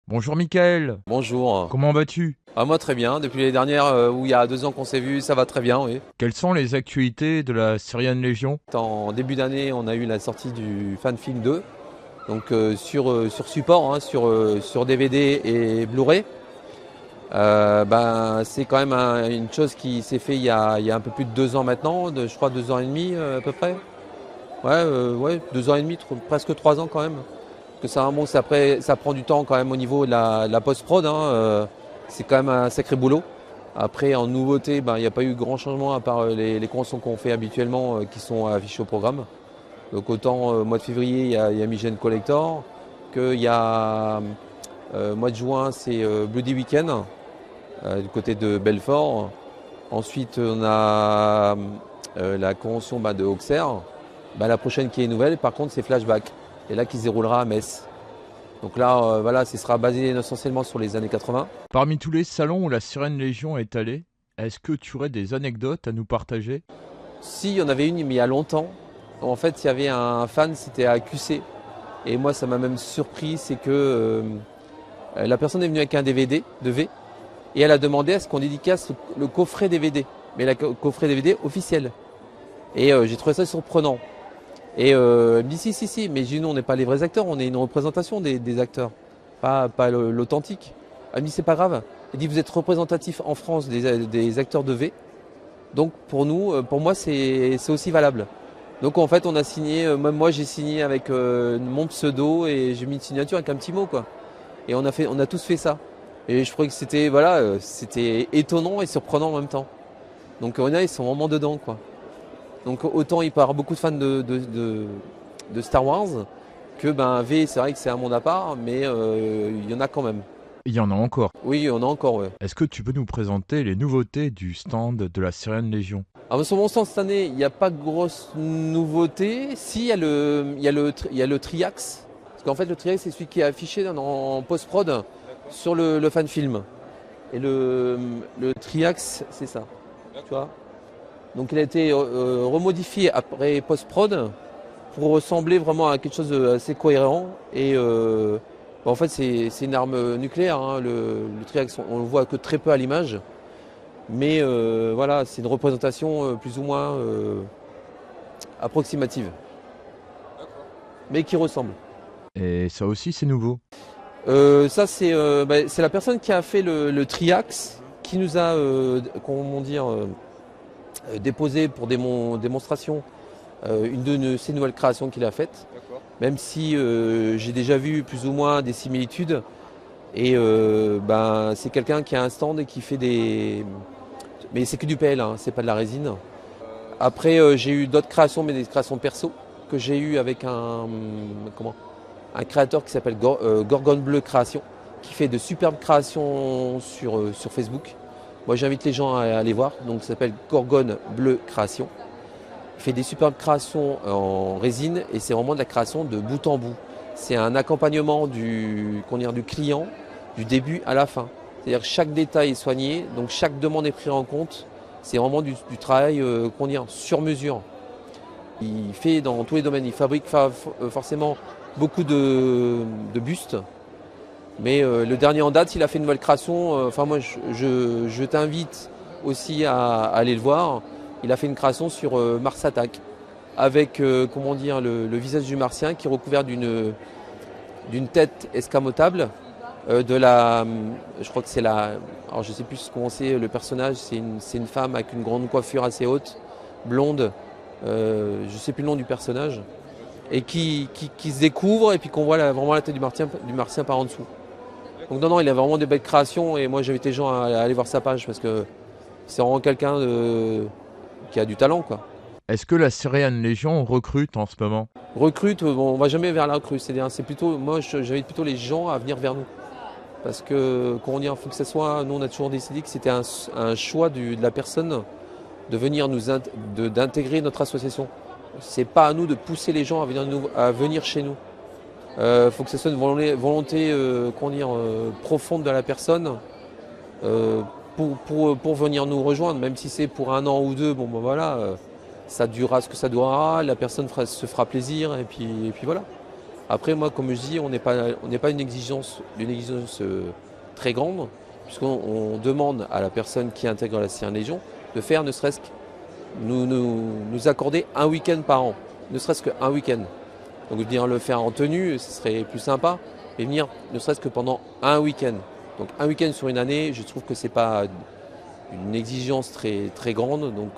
Bonjour Mickaël, Bonjour. comment vas-tu? Ah, moi très bien, depuis l'année dernière où il y a 2 ans qu'on s'est vu, ça va très bien, oui. Quelles sont les actualités de la Syrian Légion? En début d'année, on a eu la sortie du Fan Film 2, donc sur support, hein, sur DVD et Blu-ray. C'est quand même une chose qui s'est fait il y a un peu plus de 2 ans maintenant, je crois 2 ans et demi à peu près. Ouais, 2 ans et demi, presque 3 ans quand même. Que ça remonte, après, ça prend du temps quand même au niveau de la post-prod, hein, c'est quand même un sacré boulot. Après, en nouveauté, il n'y a pas eu grand changement à part les conventions qu'on fait habituellement qui sont affichées au programme. Donc autant au mois de février, il y a Migène Collector, qu'il y a mois de juin, c'est Bloody Weekend du côté de Belfort. Ensuite, on a la convention de Auxerre. La prochaine qui est nouvelle, par contre, c'est Flashback. Et là, qui se déroulera à Metz. Donc là, voilà, ce sera basé essentiellement sur les années 80. Parmi tous les salons où la Syrian Légion est allée, est-ce que tu aurais des anecdotes à nous partager? Si, il y en avait une, mais il y a longtemps. En fait, il y avait un fan, c'était à QC. Et moi, ça m'a même surpris, c'est que la personne est venue avec un DVD de V. Et elle a demandé à ce qu'on dédicace le coffret DVD. Mais le coffret DVD officiel. Et j'ai trouvé ça surprenant. Et elle me dit si, mais j'ai dit, nous, on n'est pas les vrais acteurs, on est une représentation des acteurs, pas l'authentique. Elle me dit c'est pas grave. Elle dit vous êtes représentatif en France des acteurs de V, donc pour nous, pour moi c'est aussi valable. Donc en fait on a signé, même moi j'ai signé avec mon pseudo et j'ai mis une signature avec un petit mot quoi. Et on a tous fait ça. Et je trouvais que c'était voilà, c'était étonnant et surprenant en même temps. Donc on a ils sont vraiment dedans quoi. Donc autant il peut y avoir beaucoup de fans de Star Wars que V, c'est vrai que c'est un monde à part, mais il y en a quand même. Il y en a encore. Oui, il y en a encore, ouais. Est-ce que tu peux nous présenter les nouveautés du stand de la Syrian Légion? Alors sur mon stand cette année, il n'y a pas de grosse nouveauté. Si, il y a le Triax. Parce qu'en fait, le Triax, c'est celui qui est affiché en post-prod sur le fan film. Et le Triax, c'est ça. Tu vois. Donc il a été remodifié après post-prod pour ressembler vraiment à quelque chose d'assez cohérent. Et en fait, c'est une arme nucléaire, hein, le Triax. On le voit que très peu à l'image. Mais voilà, c'est une représentation plus ou moins approximative, mais qui ressemble. Et ça aussi c'est nouveau. Ça, c'est la personne qui a fait le Triax qui nous a comment dire, déposé pour démonstration une de ses nouvelles créations qu'il a faites. Même si j'ai déjà vu plus ou moins des similitudes. Et c'est quelqu'un qui a un stand et qui fait des. Mais c'est que du PL, hein, c'est pas de la résine. Après, j'ai eu d'autres créations, mais des créations perso, que j'ai eu avec un créateur qui s'appelle Gorgone Bleu Création, qui fait de superbes créations sur Facebook. Moi, j'invite les gens à aller voir. Donc, ça s'appelle Gorgone Bleu Création. Il fait des superbes créations en résine et c'est vraiment de la création de bout en bout. C'est un accompagnement du client du début à la fin. C'est-à-dire que chaque détail est soigné, donc chaque demande est prise en compte. C'est vraiment du travail sur mesure. Il fait dans tous les domaines. Il fabrique forcément beaucoup de bustes. Mais le dernier en date, il a fait une nouvelle création. Moi, je t'invite aussi à aller le voir. Il a fait une création sur Mars Attack, avec le visage du martien qui est recouvert d'une tête escamotable. Je crois que c'est alors je sais plus comment c'est le personnage, c'est une femme avec une grande coiffure assez haute, blonde, je sais plus le nom du personnage, et qui se découvre et puis qu'on voit vraiment la tête du martien par en dessous. Donc non, il a vraiment des belles créations et moi j'invite les gens à aller voir sa page parce que c'est vraiment quelqu'un qui a du talent quoi. Est-ce que la Syrian Légion recrute en ce moment? Recrute, bon, on va jamais vers la recrue, c'est plutôt, moi j'invite plutôt les gens à venir vers nous. Parce que, il faut que ça soit, nous on a toujours décidé que c'était un choix de la personne de venir d'intégrer notre association. C'est pas à nous de pousser les gens à venir chez nous. Il faut que ce soit une volonté profonde de la personne pour venir nous rejoindre, même si c'est pour 1 an ou 2, ça durera ce que ça durera, la personne se fera plaisir et puis voilà. Après, moi, comme je dis, on n'est pas d'une exigence très grande, puisqu'on demande à la personne qui intègre la Syrian Légion de faire ne serait-ce que nous accorder un week-end par an, ne serait-ce qu'un week-end. Donc venir le faire en tenue, ce serait plus sympa, mais venir ne serait-ce que pendant un week-end. Donc un week-end sur une année, je trouve que c'est pas une exigence très, très grande, donc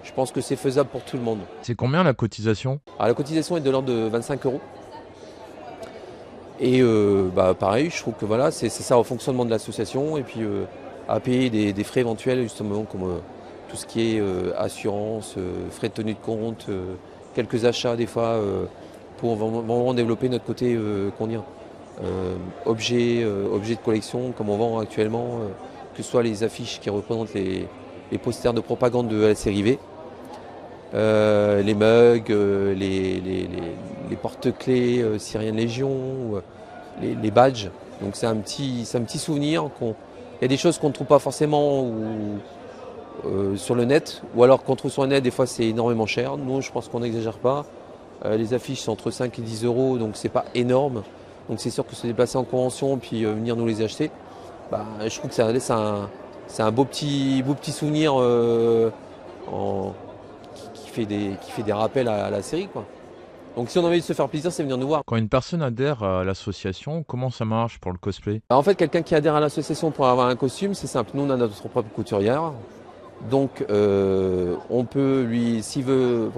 je pense que c'est faisable pour tout le monde. C'est combien la cotisation? Alors, la cotisation est de l'ordre de 25 euros. Et pareil, je trouve que voilà, c'est ça au fonctionnement de l'association, et puis à payer des frais éventuels, justement, comme tout ce qui est assurance, frais de tenue de compte, quelques achats des fois, pour vraiment développer notre côté objet de collection, comme on vend actuellement, que ce soit les affiches qui représentent les posters de propagande de la série V, les mugs, les porte-clés Syrian Légion, les badges. Donc c'est un petit souvenir. Il y a des choses qu'on ne trouve pas forcément sur le net, ou alors qu'on trouve sur le net, des fois c'est énormément cher. Nous, je pense qu'on n'exagère pas. Les affiches sont entre 5 et 10 euros, donc c'est pas énorme. Donc c'est sûr que se déplacer en convention puis venir nous les acheter, je trouve que c'est un beau petit souvenir qui fait des rappels à la série, quoi. Donc si on a envie de se faire plaisir, c'est venir nous voir. Quand une personne adhère à l'association, comment ça marche pour le cosplay? En fait, quelqu'un qui adhère à l'association pour avoir un costume, c'est simple. Nous, on a notre propre couturière. Donc on peut lui, s'il veut,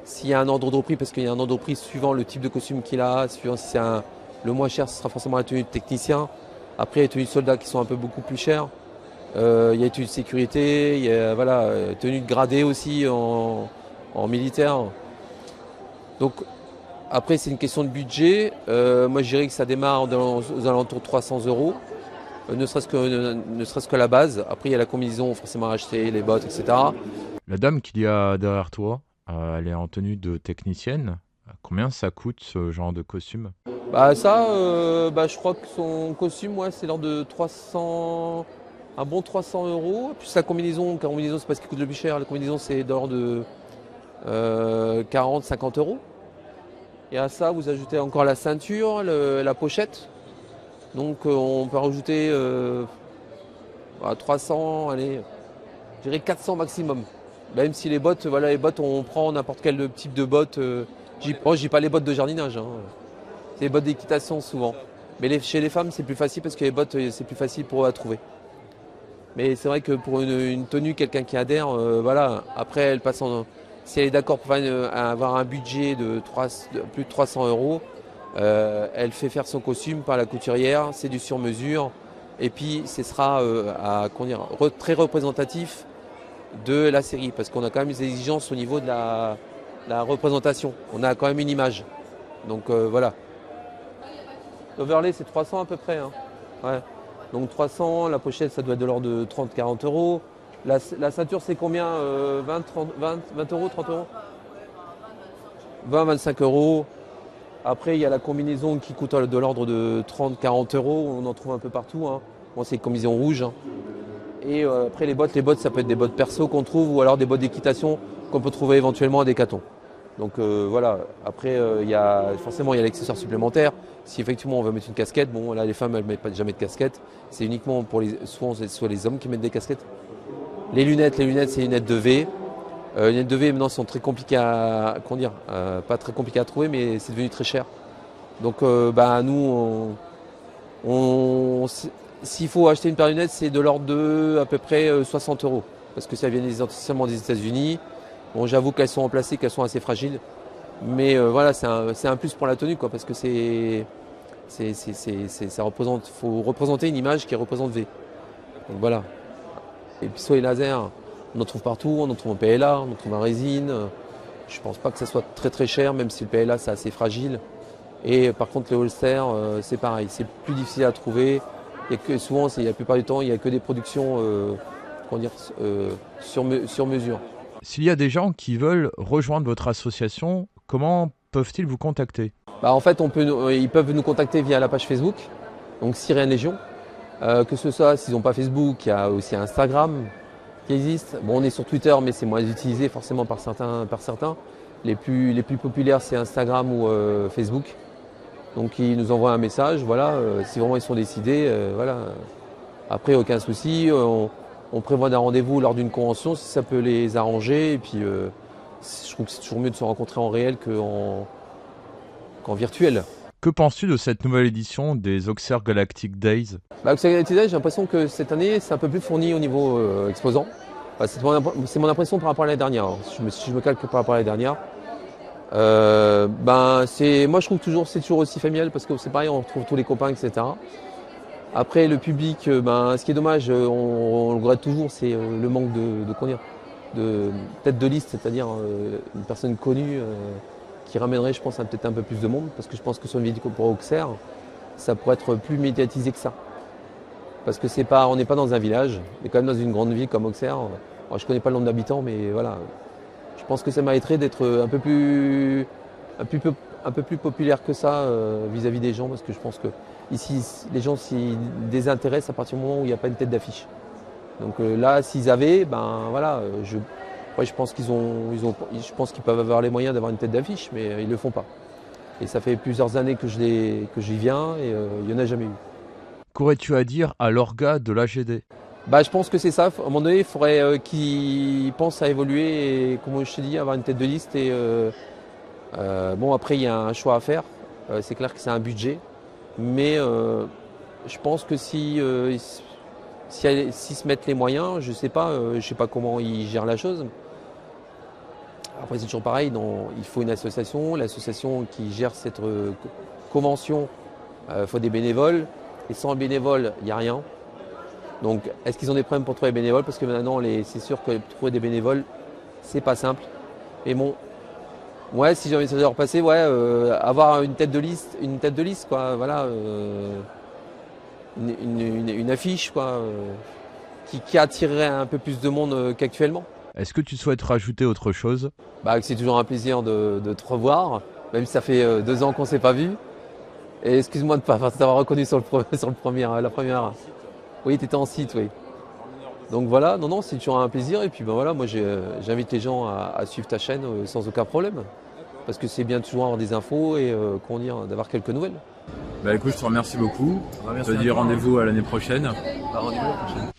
s'il y a un ordre de prix, parce qu'il y a un ordre de prix suivant le type de costume qu'il a, suivant si c'est le moins cher, ce sera forcément la tenue de technicien. Après, il y a les tenues de soldats qui sont un peu beaucoup plus chères. Il y a les tenues de sécurité, il y a tenues de gradé aussi en militaire. Donc après, c'est une question de budget. Moi, je dirais que ça démarre aux alentours de 300 euros, ne serait-ce que la base. Après, il y a la combinaison forcément à acheter, les bottes, etc. La dame qu'il y a derrière toi, elle est en tenue de technicienne. Combien ça coûte ce genre de costume? Je crois que son costume, ouais, c'est l'ordre de 300, un bon 300 euros. Plus la combinaison, c'est pas ce qui coûte le plus cher. La combinaison, c'est de l'ordre de 40, 50 euros. Et à ça, vous ajoutez encore la ceinture, la pochette. Donc on peut rajouter 300, allez, je dirais 400 maximum. Même si les bottes, on prend n'importe quel type de bottes. Je dis pas les bottes de jardinage, hein. C'est les bottes d'équitation souvent. Mais chez les femmes, c'est plus facile parce que les bottes, c'est plus facile pour eux à trouver. Mais c'est vrai que pour une tenue, quelqu'un qui adhère, après elle passe si elle est d'accord pour avoir un budget de plus de 300 euros, elle fait faire son costume par la couturière, c'est du sur-mesure. Et puis ce sera très représentatif de la série, parce qu'on a quand même des exigences au niveau de la représentation. On a quand même une image. Donc voilà. L'overlay, c'est 300 à peu près, hein. Ouais. Donc 300, la pochette, ça doit être de l'ordre de 30-40 euros. La ceinture, c'est combien 20 euros, 30 euros 20-25 euros. Après, il y a la combinaison qui coûte de l'ordre de 30-40 euros. On en trouve un peu partout, hein. Bon, c'est une combinaison rouge, hein. Et après, les bottes, ça peut être des bottes perso qu'on trouve, ou alors des bottes d'équitation qu'on peut trouver éventuellement à Decathlon. Donc voilà. Après, forcément, il y a l'accessoire supplémentaire. Si effectivement on veut mettre une casquette, bon là les femmes elles ne mettent jamais de casquette. C'est uniquement pour souvent c'est soit les hommes qui mettent des casquettes. Les lunettes, c'est les lunettes de V. Les lunettes de V maintenant sont très compliquées pas très compliquées à trouver, mais c'est devenu très cher. Donc nous, s'il faut acheter une paire de lunettes, c'est de l'ordre de à peu près 60 euros. Parce que ça vient essentiellement des États-Unis. Bon, j'avoue qu'elles sont en plastique, qu'elles sont assez fragiles. Mais c'est un plus pour la tenue, quoi, parce que faut représenter une image qui représente V. Donc voilà. Et puis soit les lasers, on en trouve partout, on en trouve en PLA, on en trouve en résine. Je pense pas que ça soit très très cher, même si le PLA c'est assez fragile. Et par contre les holsters, c'est pareil, c'est plus difficile à trouver. Souvent, la plupart du temps, il n'y a que des productions sur mesure. S'il y a des gens qui veulent rejoindre votre association, comment peuvent-ils vous contacter? En fait, ils peuvent nous contacter via la page Facebook, donc Syrian Légion. Que ce soit, s'ils n'ont pas Facebook, il y a aussi Instagram qui existe. Bon, on est sur Twitter, mais c'est moins utilisé forcément par certains. Les plus populaires, c'est Instagram ou Facebook. Donc ils nous envoient un message, voilà, si vraiment ils sont décidés, voilà. Après, aucun souci, on prévoit d'un rendez-vous lors d'une convention si ça peut les arranger. Et puis je trouve que c'est toujours mieux de se rencontrer en réel qu'en virtuel. Que penses-tu de cette nouvelle édition des Auxerre Galactic Days? Bah, j'ai l'impression que cette année, c'est un peu plus fourni au niveau exposant. Enfin, c'est mon impression par rapport à l'année dernière, hein. Si je me calque par rapport à l'année dernière. Moi je trouve toujours c'est toujours aussi familial parce que c'est pareil, on retrouve tous les copains, etc. Après le public, ce qui est dommage, on le regrette toujours, c'est le manque de tête de liste, c'est-à-dire une personne connue qui ramènerait, je pense, peut-être un peu plus de monde, parce que je pense que sur une vidéo pour Auxerre, ça pourrait être plus médiatisé que ça. Parce que on n'est pas dans un village, on est quand même dans une grande ville comme Auxerre. Alors, je connais pas le nombre d'habitants, mais voilà. Je pense que ça mériterait d'être un peu plus populaire que ça vis-à-vis des gens, parce que je pense que ici, les gens s'y désintéressent à partir du moment où il n'y a pas une tête d'affiche. Donc là, s'ils avaient, je pense je pense qu'ils peuvent avoir les moyens d'avoir une tête d'affiche, mais ils le font pas. Et ça fait plusieurs années que j'y viens et il n'y en a jamais eu. Qu'aurais-tu à dire à l'orga de l'AGD? Je pense que c'est ça. À un moment donné, il faudrait qu'ils pensent à évoluer et, comme je te dis, avoir une tête de liste. Et après, il y a un choix à faire. C'est clair que c'est un budget. Mais je pense que si se mettent les moyens, je sais pas comment ils gèrent la chose. Après, c'est toujours pareil. Il faut une association. L'association qui gère cette convention, il faut des bénévoles. Et sans bénévoles, il n'y a rien. Donc, est-ce qu'ils ont des problèmes pour trouver des bénévoles? Parce que maintenant, c'est sûr que trouver des bénévoles, c'est pas simple. Mais bon, ouais, si j'ai envie de leur passer, ouais, avoir une tête de liste, quoi, voilà, une affiche, quoi, qui attirerait un peu plus de monde qu'actuellement. Est-ce que tu souhaites rajouter autre chose? Que c'est toujours un plaisir de te revoir, même si ça fait 2 ans qu'on ne s'est pas vu. Et excuse-moi de ne pas t'avoir reconnu sur la première. Oui, tu étais en site, oui. Donc voilà, non, c'est toujours un plaisir. Et puis voilà, moi j'invite les gens à suivre ta chaîne sans aucun problème. Parce que c'est bien toujours avoir des infos et d'avoir quelques nouvelles. Écoute, je te remercie beaucoup. Je te dis rendez-vous à l'année prochaine. Rendez-vous à la prochaine.